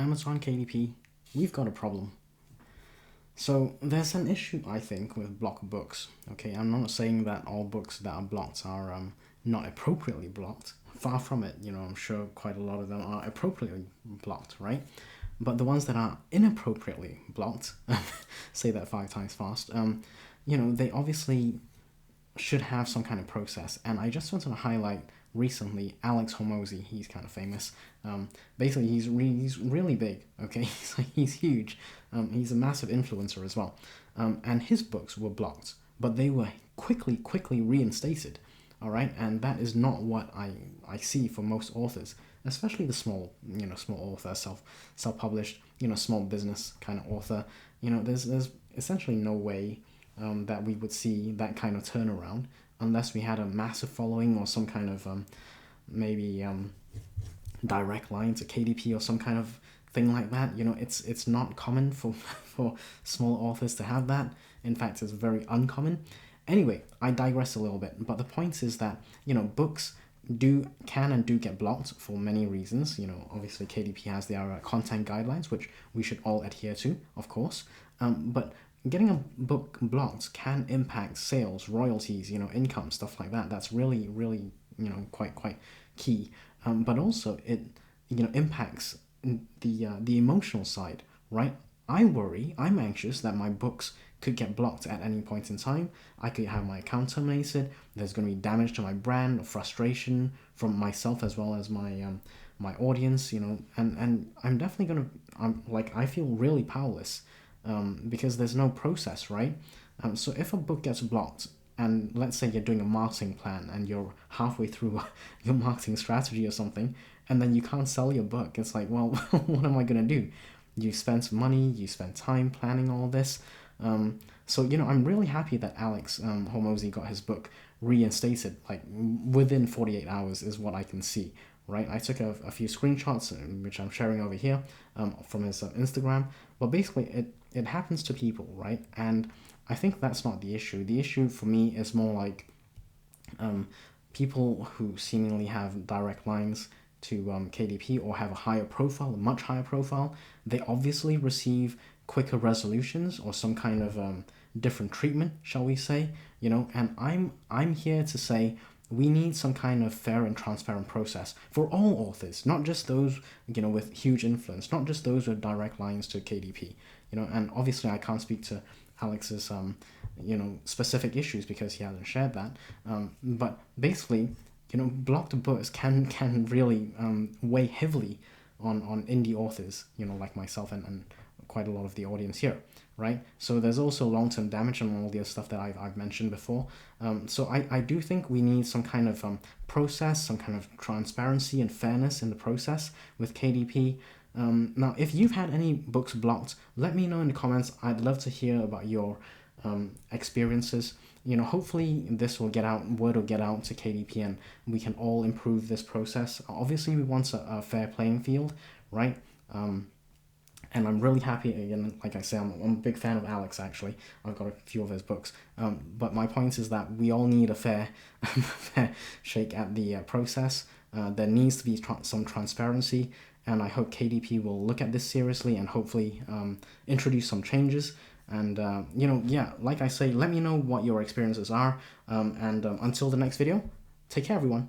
Amazon, KDP, we've got a problem. So there's an issue, I think, with blocked books. Okay, I'm not saying that all books that are blocked are not appropriately blocked. Far from it. I'm sure quite a lot of them are appropriately blocked, right? But the ones that are inappropriately blocked, say that 5 times fast, they obviously should have some kind of process. And I just wanted to highlight recently Alex Hormozi. He's kind of famous. Basically, he's really big. Okay, he's huge. He's a massive influencer as well. And his books were blocked, but they were quickly reinstated. All right, and that is not what I see for most authors, especially the small author, self-published, small business kind of author. There's essentially no way that we would see that kind of turnaround unless we had a massive following or some kind of maybe direct line to KDP or some kind of thing like that. It's not common for small authors to have that. In fact, it's very uncommon. Anyway, I digress a little bit, but the point is that books can get blocked for many reasons. Obviously KDP has their content guidelines, which we should all adhere to, of course. But getting a book blocked can impact sales, royalties, income, stuff like that. That's really quite key. But also it impacts the emotional side, right? I'm anxious that my books could get blocked at any point in time. I could have my account terminated. There's going to be damage to my brand, or frustration from myself as well as my audience, and I'm definitely going to, I feel really powerless because there's no process, right? So if a book gets blocked, and let's say you're doing a marketing plan and you're halfway through your marketing strategy or something, and then you can't sell your book, it's like, well, what am I going to do? You spent money, you spent time planning all this. So I'm really happy that Alex Hormozi got his book reinstated, within 48 hours is what I can see, right? I took a few screenshots, which I'm sharing over here, from his Instagram, but basically it happens to people, right? And I think that's not the issue. The issue for me is more like people who seemingly have direct lines to KDP or have a much higher profile. They obviously receive quicker resolutions or some kind of different treatment, shall we say, and I'm here to say we need some kind of fair and transparent process for all authors, not just those with huge influence, not just those with direct lines to KDP, and obviously I can't speak to Alex's specific issues because he hasn't shared that, but basically blocked books can really weigh heavily on indie authors, like myself and quite a lot of the audience here, right? So there's also long-term damage and all the other stuff that I've mentioned before. So I do think we need some kind of process, some kind of transparency and fairness in the process with KDP. Now, if you've had any books blocked, let me know in the comments. I'd love to hear about your experiences. Hopefully word will get out to KDP and we can all improve this process. Obviously, we want a fair playing field, right? And I'm really happy, again, like I say, I'm a big fan of Alex, actually. I've got a few of his books. But my point is that we all need a fair shake at the process. There needs to be some transparency, and I hope KDP will look at this seriously and hopefully introduce some changes. And, like I say, let me know what your experiences are. And until the next video, take care, everyone.